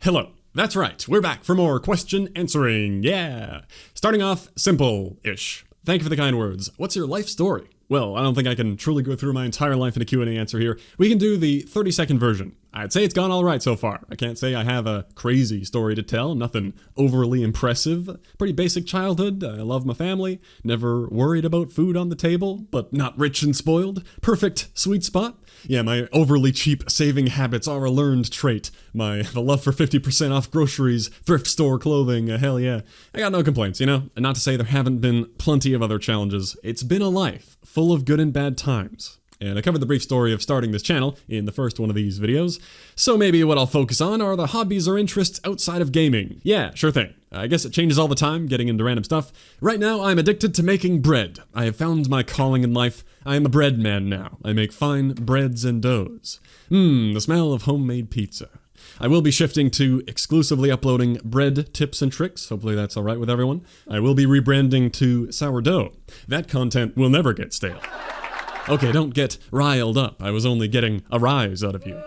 Hello. That's right, we're back for more question answering, yeah! Starting off simple-ish. Thank you for the kind words. What's your life story? Well, I don't think I can truly go through my entire life in a Q&A answer here. We can do the 30-second version. I'd say it's gone all right so far. I can't say I have a crazy story to tell, nothing overly impressive. Pretty basic childhood, I love my family, never worried about food on the table, but not rich and spoiled. Perfect sweet spot. Yeah, my overly cheap saving habits are a learned trait. The love for 50% off groceries, thrift store clothing, hell yeah. I got no complaints, you know? And not to say there haven't been plenty of other challenges. It's been a life full of good and bad times. And I covered the brief story of starting this channel in the first one of these videos. So maybe what I'll focus on are the hobbies or interests outside of gaming. Yeah, sure thing. I guess it changes all the time, getting into random stuff. Right now, I'm addicted to making bread. I have found my calling in life. I am a bread man now. I make fine breads and doughs. The smell of homemade pizza. I will be shifting to exclusively uploading bread tips and tricks. Hopefully that's alright with everyone. I will be rebranding to sourdough. That content will never get stale. Okay, don't get riled up. I was only getting a rise out of you.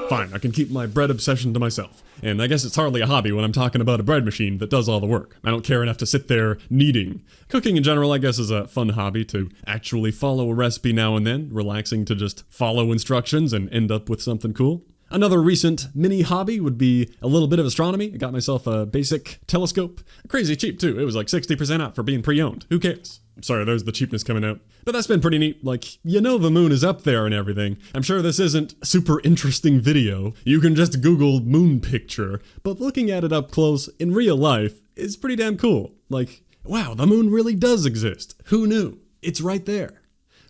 Fine, I can keep my bread obsession to myself. And I guess it's hardly a hobby when I'm talking about a bread machine that does all the work. I don't care enough to sit there kneading. Cooking in general, I guess, is a fun hobby to actually follow a recipe now and then, relaxing to just follow instructions and end up with something cool. Another recent mini hobby would be a little bit of astronomy. I got myself a basic telescope. Crazy cheap too. It was like 60% off for being pre-owned. Who cares? Sorry, there's the cheapness coming out. But that's been pretty neat. Like, you know the moon is up there and everything. I'm sure this isn't a super interesting video. You can just Google moon picture. But looking at it up close in real life is pretty damn cool. Like, wow, the moon really does exist. Who knew? It's right there.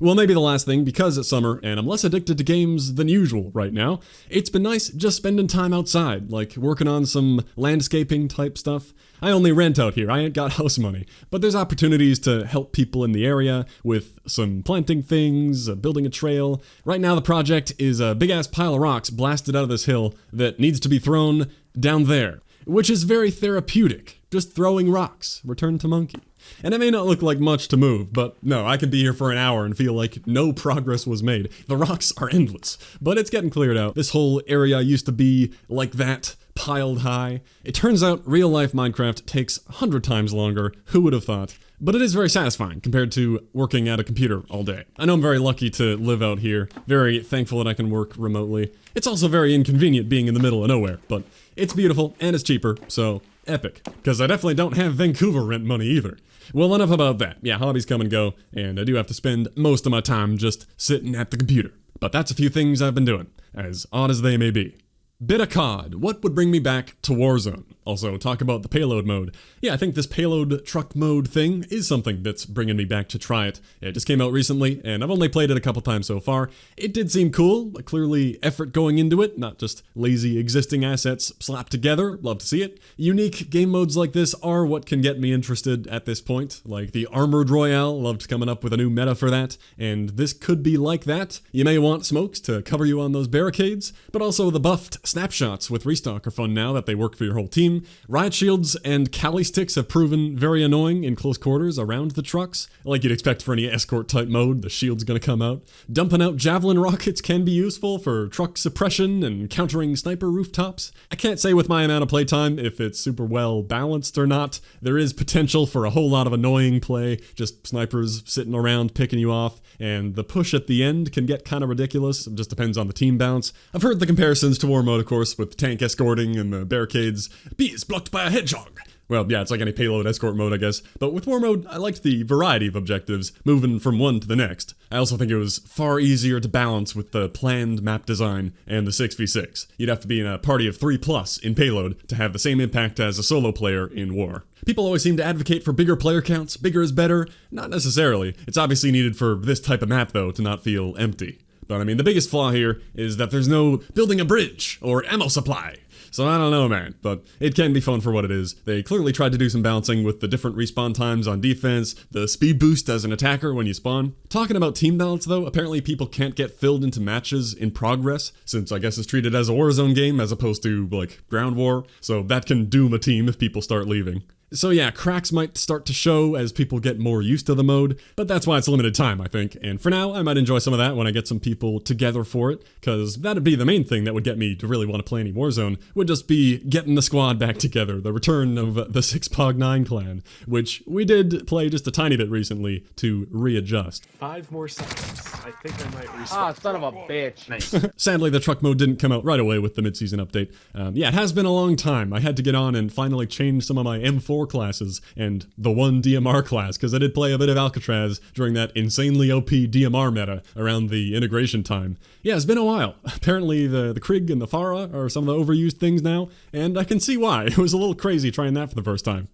Well, maybe the last thing, because it's summer and I'm less addicted to games than usual right now, it's been nice just spending time outside, like working on some landscaping type stuff. I only rent out here, I ain't got house money, but there's opportunities to help people in the area with some planting things, building a trail. Right now the project is a big ass pile of rocks blasted out of this hill that needs to be thrown down there, which is very therapeutic. Just throwing rocks. Return to monkey. And it may not look like much to move, but no, I could be here for an hour and feel like no progress was made. The rocks are endless, but it's getting cleared out. This whole area used to be like that, piled high. It turns out real-life Minecraft takes 100 times longer. Who would have thought? But it is very satisfying compared to working at a computer all day. I know I'm very lucky to live out here, very thankful that I can work remotely. It's also very inconvenient being in the middle of nowhere, but it's beautiful and it's cheaper, so epic. Because I definitely don't have Vancouver rent money either. Well, enough about that. Yeah, hobbies come and go, and I do have to spend most of my time just sitting at the computer. But that's a few things I've been doing, as odd as they may be. Bit of COD. What would bring me back to Warzone? Also, talk about the payload mode. Yeah, I think this payload truck mode thing is something that's bringing me back to try it. It just came out recently, and I've only played it a couple times so far. It did seem cool, clearly effort going into it, not just lazy existing assets slapped together. Love to see it. Unique game modes like this are what can get me interested at this point, like the Armored Royale. Loved coming up with a new meta for that, and this could be like that. You may want smokes to cover you on those barricades, but also the buffed snapshots with restock are fun now that they work for your whole team. Riot shields and Cali sticks have proven very annoying in close quarters around the trucks. Like you'd expect for any escort type mode, the shield's gonna come out. Dumping out javelin rockets can be useful for truck suppression and countering sniper rooftops. I can't say with my amount of playtime if it's super well balanced or not. There is potential for a whole lot of annoying play, just snipers sitting around picking you off, and the push at the end can get kind of ridiculous. It just depends on the team bounce. I've heard the comparisons to War mode, of course, with tank escorting and the barricades. Bees blocked by a hedgehog. Well, yeah, it's like any payload escort mode, I guess. But with War mode, I liked the variety of objectives, moving from one to the next. I also think it was far easier to balance with the planned map design and the 6v6. You'd have to be in a party of 3+ in payload to have the same impact as a solo player in War. People always seem to advocate for bigger player counts, bigger is better. Not necessarily. It's obviously needed for this type of map, though, to not feel empty. But I mean, the biggest flaw here is that there's no building a bridge or ammo supply. So I don't know, man, but it can be fun for what it is. They clearly tried to do some balancing with the different respawn times on defense, the speed boost as an attacker when you spawn. Talking about team balance though, apparently people can't get filled into matches in progress, since I guess it's treated as a Warzone game as opposed to, like, ground war, so that can doom a team if people start leaving. So yeah, cracks might start to show as people get more used to the mode, but that's why it's limited time, I think. And for now, I might enjoy some of that when I get some people together for it, because that'd be the main thing that would get me to really want to play any Warzone, would just be getting the squad back together, the return of the 6pog9 clan, which we did play just a tiny bit recently to readjust. 5 more seconds. I think I might restart. Ah, son of a bitch. Nice. Sadly, the truck mode didn't come out right away with the mid-season update. Yeah, it has been a long time. I had to get on and finally change some of my M4 classes and the one DMR class, because I did play a bit of Alcatraz during that insanely OP DMR meta around the integration time. Yeah, it's been a while. Apparently the Krig and the Farah are some of the overused things now, and I can see why. It was a little crazy trying that for the first time.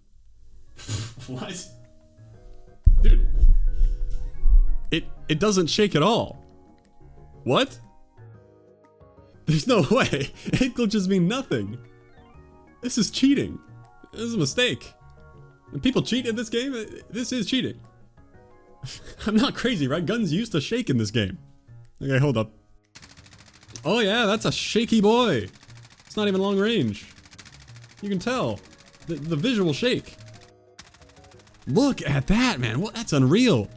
What? Dude. It doesn't shake at all. What? There's no way. It glitches mean nothing. This is cheating. This is a mistake. When people cheat in this game, this is cheating. I'm not crazy, right? Guns used to shake in this game. Okay, hold up. Oh yeah, that's a shaky boy. It's not even long range. You can tell. The visual shake. Look at that, man. That's unreal.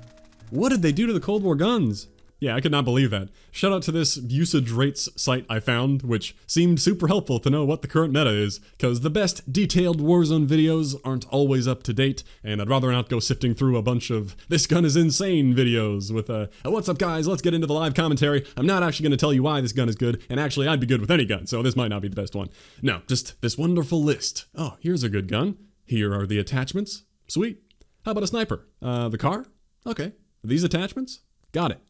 What did they do to the Cold War guns? Yeah, I could not believe that. Shout out to this usage rates site I found, which seemed super helpful to know what the current meta is, because the best detailed Warzone videos aren't always up to date, and I'd rather not go sifting through a bunch of "this gun is insane" videos with "what's up guys, let's get into the live commentary. I'm not actually going to tell you why this gun is good, and actually I'd be good with any gun, so this might not be the best one." No, just this wonderful list. Oh, here's a good gun. Here are the attachments. Sweet. How about a sniper? The car? Okay. These attachments? Got it.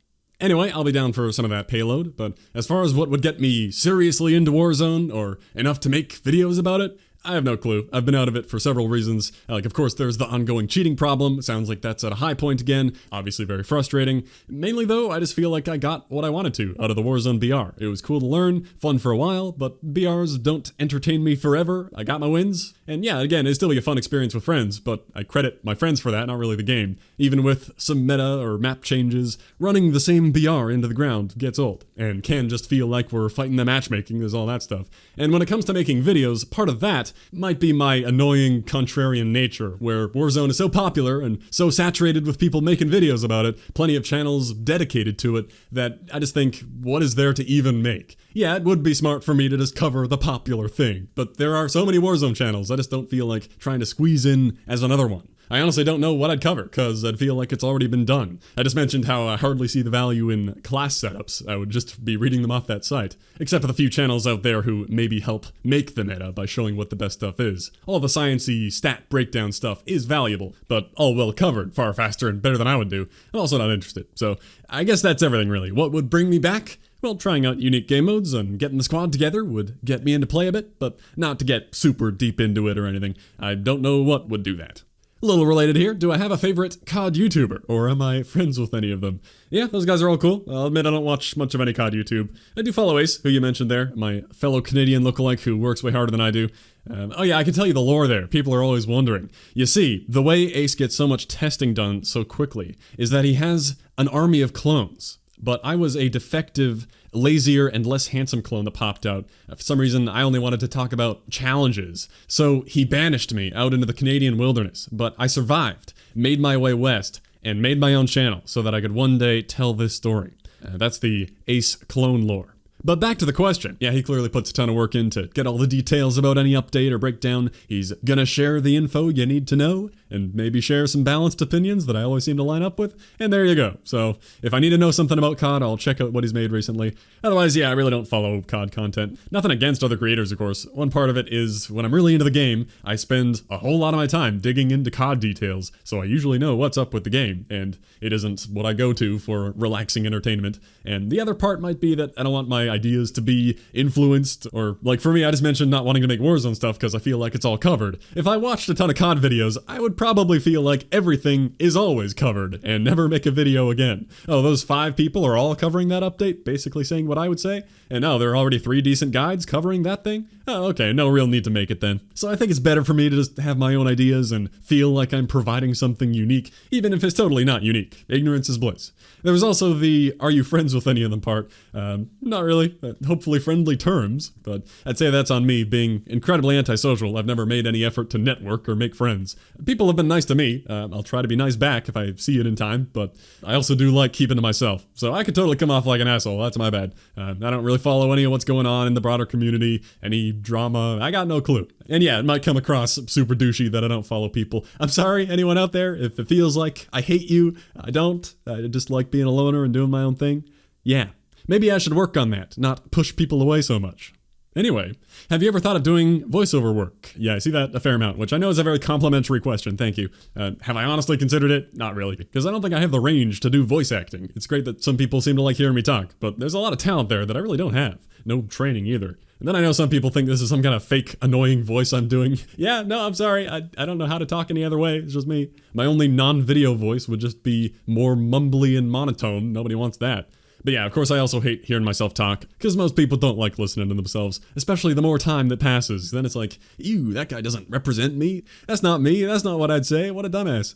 Anyway, I'll be down for some of that payload, but as far as what would get me seriously into Warzone, or enough to make videos about it, I have no clue. I've been out of it for several reasons. Like, of course, there's the ongoing cheating problem. Sounds like that's at a high point again. Obviously very frustrating. Mainly, though, I just feel like I got what I wanted to out of the Warzone BR. It was cool to learn, fun for a while, but BRs don't entertain me forever. I got my wins. And yeah, again, it'd still be a fun experience with friends, but I credit my friends for that, not really the game. Even with some meta or map changes, running the same BR into the ground gets old, and can just feel like we're fighting the matchmaking, there's all that stuff. And when it comes to making videos, part of that might be my annoying contrarian nature, where Warzone is so popular and so saturated with people making videos about it, plenty of channels dedicated to it, that I just think, what is there to even make? Yeah, it would be smart for me to just cover the popular thing, but there are so many Warzone channels, I just don't feel like trying to squeeze in as another one. I honestly don't know what I'd cover, because I'd feel like it's already been done. I just mentioned how I hardly see the value in class setups. I would just be reading them off that site. Except for the few channels out there who maybe help make the meta by showing what the best stuff is. All the sciencey stat breakdown stuff is valuable, but all well covered, far faster and better than I would do. I'm also not interested. So I guess that's everything really. What would bring me back? Well, trying out unique game modes and getting the squad together would get me into play a bit, but not to get super deep into it or anything. I don't know what would do that. A little related here, do I have a favorite CoD YouTuber, or am I friends with any of them? Yeah, those guys are all cool. I'll admit I don't watch much of any CoD YouTube. I do follow Ace, who you mentioned there, my fellow Canadian lookalike who works way harder than I do. Oh yeah, I can tell you the lore there. People are always wondering. You see, the way Ace gets so much testing done so quickly is that he has an army of clones. But I was a defective, lazier, and less handsome clone that popped out. For some reason, I only wanted to talk about challenges. So he banished me out into the Canadian wilderness. But I survived, made my way west, and made my own channel so that I could one day tell this story. That's the Ace clone lore. But back to the question. Yeah, he clearly puts a ton of work in to get all the details about any update or breakdown. He's gonna share the info you need to know, and maybe share some balanced opinions that I always seem to line up with, and there you go. So, if I need to know something about CoD, I'll check out what he's made recently. Otherwise, yeah, I really don't follow CoD content. Nothing against other creators, of course. One part of it is, when I'm really into the game, I spend a whole lot of my time digging into CoD details, so I usually know what's up with the game, and it isn't what I go to for relaxing entertainment. And the other part might be that I don't want my ideas to be influenced, or like for me, I just mentioned not wanting to make Warzone stuff because I feel like it's all covered. If I watched a ton of CoD videos, I would probably feel like everything is always covered and never make a video again. Oh, those 5 people are all covering that update, basically saying what I would say? And oh, there are already 3 decent guides covering that thing? Oh, okay, no real need to make it then. So I think it's better for me to just have my own ideas and feel like I'm providing something unique, even if it's totally not unique. Ignorance is bliss. There was also the "are you friends with any of them" part. Not really really. Hopefully friendly terms, but I'd say that's on me being incredibly antisocial. I've never made any effort to network or make friends. People have been nice to me. I'll try to be nice back if I see it in time, but I also do like keeping to myself. So I could totally come off like an asshole. That's my bad. I don't really follow any of what's going on in the broader community, any drama. I got no clue. And yeah, it might come across super douchey that I don't follow people. I'm sorry, anyone out there, if it feels like I hate you. I don't. I just like being a loner and doing my own thing. Yeah, maybe I should work on that, not push people away so much. Anyway, have you ever thought of doing voiceover work? Yeah, I see that a fair amount, which I know is a very complimentary question, thank you. Have I honestly considered it? Not really, because I don't think I have the range to do voice acting. It's great that some people seem to like hearing me talk, but there's a lot of talent there that I really don't have. No training either. And then I know some people think this is some kind of fake, annoying voice I'm doing. Yeah, no, I'm sorry. I don't know how to talk any other way. It's just me. My only non-video voice would just be more mumbly and monotone. Nobody wants that. But yeah, of course I also hate hearing myself talk, because most people don't like listening to themselves, especially the more time that passes. Then it's like, ew, that guy doesn't represent me. That's not me. That's not what I'd say. What a dumbass.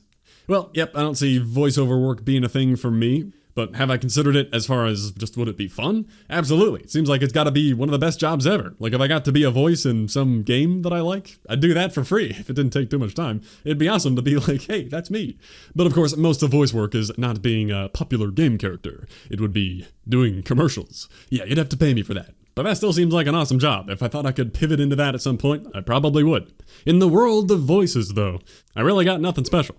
Well, yep, I don't see voiceover work being a thing for me. But have I considered it as far as just would it be fun? Absolutely. It seems like it's got to be one of the best jobs ever. Like if I got to be a voice in some game that I like, I'd do that for free if it didn't take too much time. It'd be awesome to be like, hey, that's me. But of course, most of voice work is not being a popular game character. It would be doing commercials. Yeah, you'd have to pay me for that. But that still seems like an awesome job. If I thought I could pivot into that at some point, I probably would. In the world of voices, though, I really got nothing special.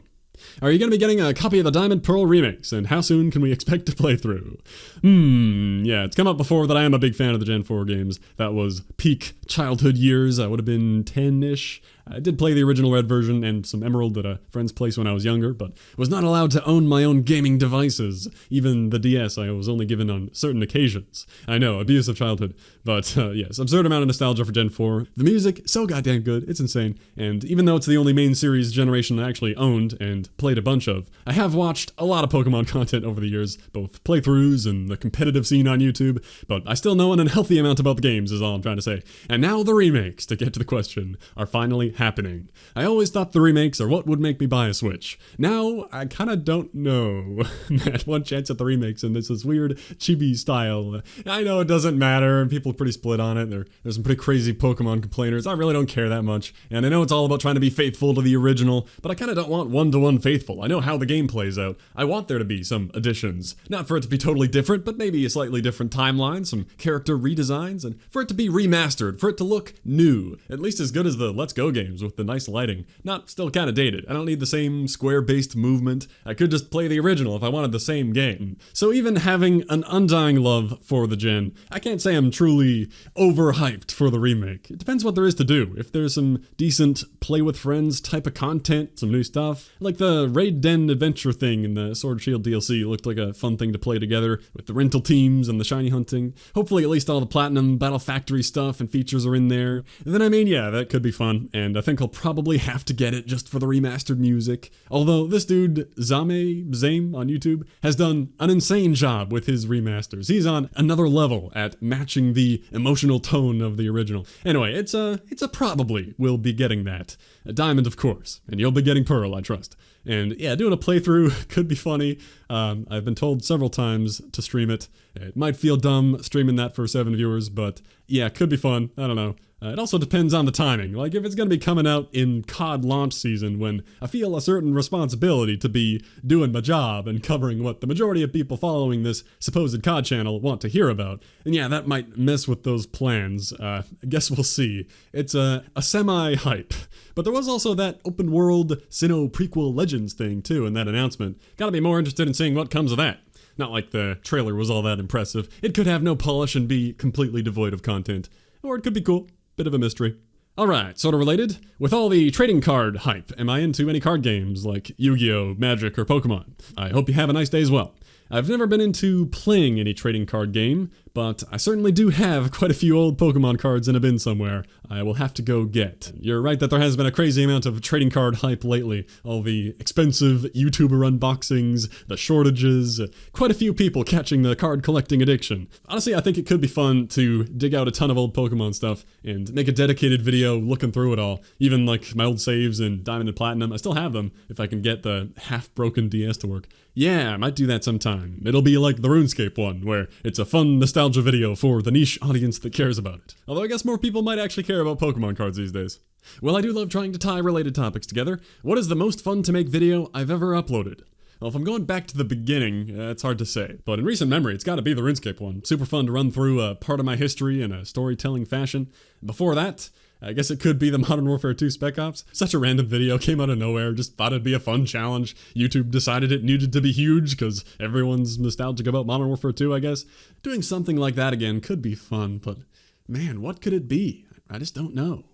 Are you going to be getting a copy of the Diamond Pearl remakes, and how soon can we expect to play through? Yeah, it's come up before that I am a big fan of the Gen 4 games. That was peak childhood years. I would have been 10-ish. I did play the original Red version and some Emerald at a friend's place when I was younger, but was not allowed to own my own gaming devices. Even the DS I was only given on certain occasions. I know, abuse of childhood. But yes, absurd amount of nostalgia for Gen 4. The music, so goddamn good, it's insane. And even though it's the only main series generation I actually owned and played a bunch of, I have watched a lot of Pokemon content over the years, both playthroughs and the competitive scene on YouTube, but I still know an unhealthy amount about the games is all I'm trying to say. And now the remakes, to get to the question, are finally happening. I always thought the remakes are what would make me buy a Switch. Now, I kinda don't know. Man, one chance at the remakes and it's this weird chibi style. I know it doesn't matter and people are pretty split on it. There's some pretty crazy Pokemon complainers. I really don't care that much. And I know it's all about trying to be faithful to the original, but I kinda don't want one-to-one faithful. I know how the game plays out. I want there to be some additions. Not for it to be totally different, but maybe a slightly different timeline, some character redesigns, and for it to be remastered, for it to look new. At least as good as the Let's Go games with the nice lighting. Not still kind of dated. I don't need the same square-based movement. I could just play the original if I wanted the same game. So even having an undying love for the gen, I can't say I'm truly overhyped for the remake. It depends what there is to do. If there's some decent play with friends type of content, some new stuff, like the Raid Den adventure thing in the Sword Shield DLC looked like a fun thing to play together with the rental teams and the shiny hunting. Hopefully at least all the Platinum Battle Factory stuff and features are in there. And then I mean, yeah, that could be fun, and I think I'll probably have to get it just for the remastered music. Although this dude, Zame on YouTube, has done an insane job with his remasters. He's on another level at matching the emotional tone of the original. Anyway, it's a probably we'll be getting that. A Diamond, of course, and you'll be getting Pearl, I trust. And yeah, doing a playthrough could be funny. I've been told several times to stream it. It might feel dumb streaming that for 7 viewers, but yeah, it could be fun. I don't know. It also depends on the timing. Like if it's going to be coming out in CoD launch season when I feel a certain responsibility to be doing my job and covering what the majority of people following this supposed CoD channel want to hear about. And yeah, that might mess with those plans. I guess we'll see. It's a semi-hype. But there was also that open world Sinnoh prequel Legends thing too in that announcement. Gotta be more interested in seeing what comes of that. Not like the trailer was all that impressive. It could have no polish and be completely devoid of content. Or it could be cool. Bit of a mystery. Alright, sort of related. With all the trading card hype, am I into any card games like Yu-Gi-Oh!, Magic, or Pokemon? I hope you have a nice day as well. I've never been into playing any trading card game, but I certainly do have quite a few old Pokemon cards in a bin somewhere I will have to go get. You're right that there has been a crazy amount of trading card hype lately. All the expensive YouTuber unboxings, the shortages, quite a few people catching the card collecting addiction. Honestly, I think it could be fun to dig out a ton of old Pokemon stuff and make a dedicated video looking through it all. Even like my old saves in Diamond and Platinum, I still have them if I can get the half-broken DS to work. Yeah, I might do that sometime. It'll be like the RuneScape one, where it's a fun nostalgia nostalgia video for the niche audience that cares about it. Although I guess more people might actually care about Pokemon cards these days. Well, I do love trying to tie related topics together. What is the most fun to make video I've ever uploaded? Well, if I'm going back to the beginning, it's hard to say. But in recent memory, it's got to be the RuneScape one. Super fun to run through a part of my history in a storytelling fashion. Before that, I guess it could be the Modern Warfare 2 Spec Ops. Such a random video, came out of nowhere, just thought it'd be a fun challenge. YouTube decided it needed to be huge because everyone's nostalgic about Modern Warfare 2, I guess. Doing something like that again could be fun, but man, what could it be? I just don't know.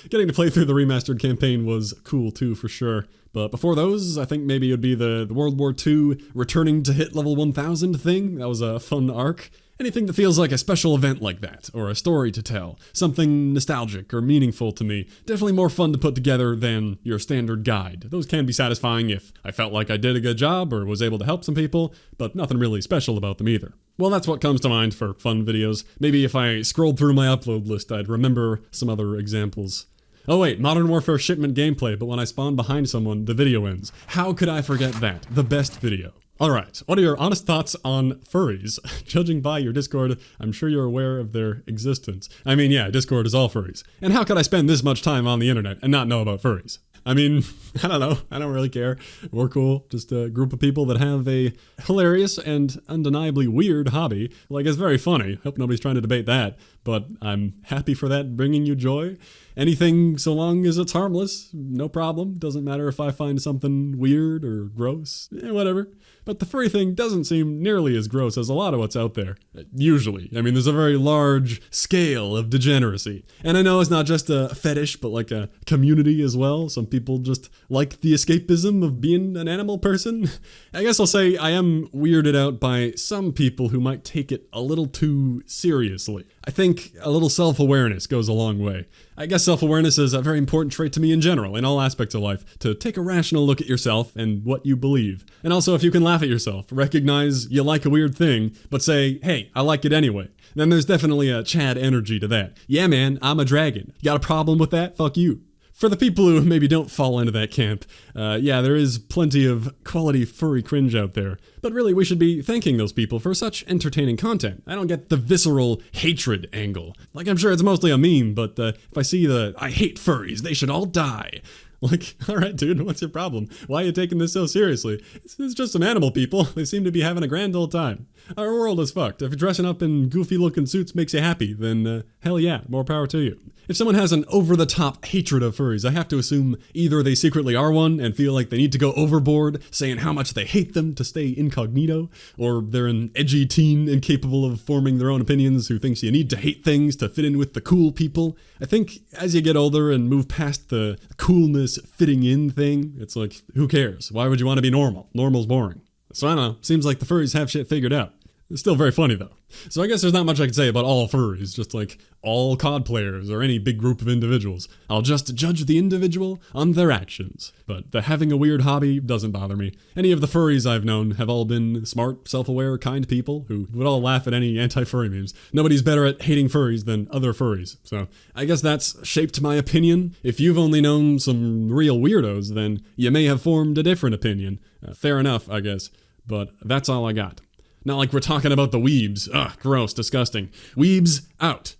Getting to play through the remastered campaign was cool too, for sure. But before those, I think maybe it would be the World War II returning to hit level 1000 thing. That was a fun arc. Anything that feels like a special event like that, or a story to tell, something nostalgic or meaningful to me, definitely more fun to put together than your standard guide. Those can be satisfying if I felt like I did a good job or was able to help some people, but nothing really special about them either. Well, that's what comes to mind for fun videos. Maybe if I scrolled through my upload list, I'd remember some other examples. Oh wait, Modern Warfare shipment gameplay, but when I spawn behind someone, the video ends. How could I forget that? The best video. Alright, what are your honest thoughts on furries? Judging by your Discord, I'm sure you're aware of their existence. I mean, yeah, Discord is all furries. And how could I spend this much time on the internet and not know about furries? I mean, I don't know. I don't really care. We're cool. Just a group of people that have a hilarious and undeniably weird hobby. Like, it's very funny. Hope nobody's trying to debate that. But I'm happy for that bringing you joy. Anything so long as it's harmless, no problem. Doesn't matter if I find something weird or gross. Whatever. But the furry thing doesn't seem nearly as gross as a lot of what's out there. Usually. I mean, there's a very large scale of degeneracy. And I know it's not just a fetish, but like a community as well. Some people just like the escapism of being an animal person. I guess I'll say I am weirded out by some people who might take it a little too seriously. I think a little self-awareness goes a long way. I guess self-awareness is a very important trait to me in general, in all aspects of life, to take a rational look at yourself and what you believe. And also, if you can laugh at yourself, recognize you like a weird thing, but say, hey, I like it anyway. Then there's definitely a Chad energy to that. Yeah, man, I'm a dragon. You got a problem with that? Fuck you. For the people who maybe don't fall into that camp, yeah, there is plenty of quality furry cringe out there. But really, we should be thanking those people for such entertaining content. I don't get the visceral hatred angle. Like, I'm sure it's mostly a meme, but if I see the, I hate furries, they should all die. Like, alright dude, what's your problem? Why are you taking this so seriously? It's just some animal people. They seem to be having a grand old time. Our world is fucked. If dressing up in goofy looking suits makes you happy, then hell yeah, more power to you. If someone has an over-the-top hatred of furries, I have to assume either they secretly are one and feel like they need to go overboard, saying how much they hate them to stay incognito, or they're an edgy teen incapable of forming their own opinions who thinks you need to hate things to fit in with the cool people. I think as you get older and move past the coolness fitting in thing, it's like, who cares? Why would you want to be normal? Normal's boring. So I don't know, seems like the furries have shit figured out. It's still very funny though. So I guess there's not much I can say about all furries, just like all CoD players or any big group of individuals. I'll just judge the individual on their actions. But the having a weird hobby doesn't bother me. Any of the furries I've known have all been smart, self-aware, kind people who would all laugh at any anti-furry memes. Nobody's better at hating furries than other furries. So I guess that's shaped my opinion. If you've only known some real weirdos, then you may have formed a different opinion. Fair enough, I guess. But that's all I got. Not like we're talking about the weebs. Ugh, gross, disgusting. Weebs, out.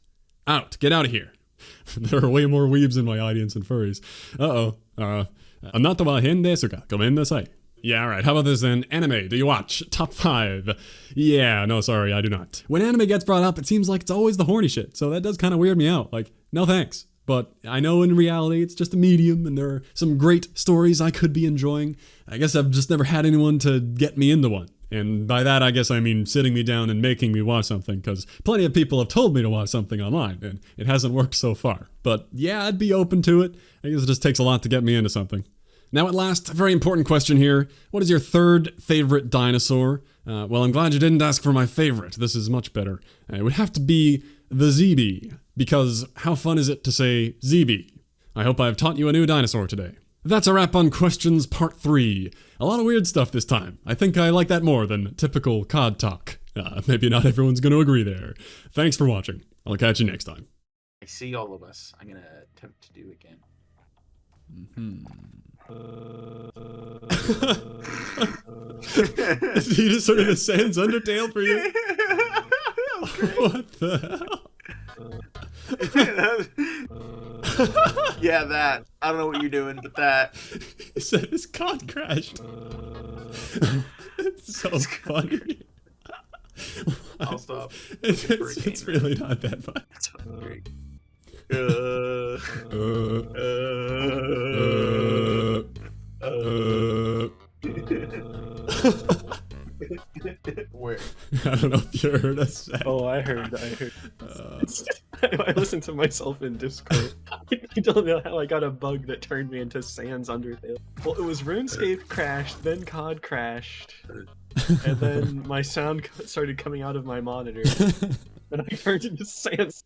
Out. Get out of here. There are way more weebs in my audience than furries. Anata wa hen desu ka? Gomen nasai. Yeah, alright. How about this then? Anime, do you watch? Top 5. Yeah, no, sorry, I do not. When anime gets brought up, it seems like it's always the horny shit, so that does kind of weird me out. Like, no thanks. But I know in reality it's just a medium and there are some great stories I could be enjoying. I guess I've just never had anyone to get me into one. And by that, I guess I mean sitting me down and making me watch something, because plenty of people have told me to watch something online, and it hasn't worked so far. But yeah, I'd be open to it. I guess it just takes a lot to get me into something. Now at last, a very important question here. What is your third favorite dinosaur? Well, I'm glad you didn't ask for my favorite. This is much better. It would have to be the Zeebee, because how fun is it to say Zeebee? I hope I've taught you a new dinosaur today. That's a wrap on questions part 3. A lot of weird stuff this time. I think I like that more than typical COD talk. Maybe not everyone's going to agree there. Thanks for watching. I'll catch you next time. I see all of us. I'm going to attempt to do again. He just sort of ascends Undertale for you. What the hell? Yeah, that. I don't know what you're doing, but that. He said his COD crashed. It's so funny. I'll stop. It's really not that fun. That's fucking great. Where? I don't know if you heard us say. Oh, I heard. I listened to myself in Discord. You don't know how I got a bug that turned me into Sans Undertale. Well, it was RuneScape crashed, then COD crashed, and then my sound started coming out of my monitor, and I turned into Sans.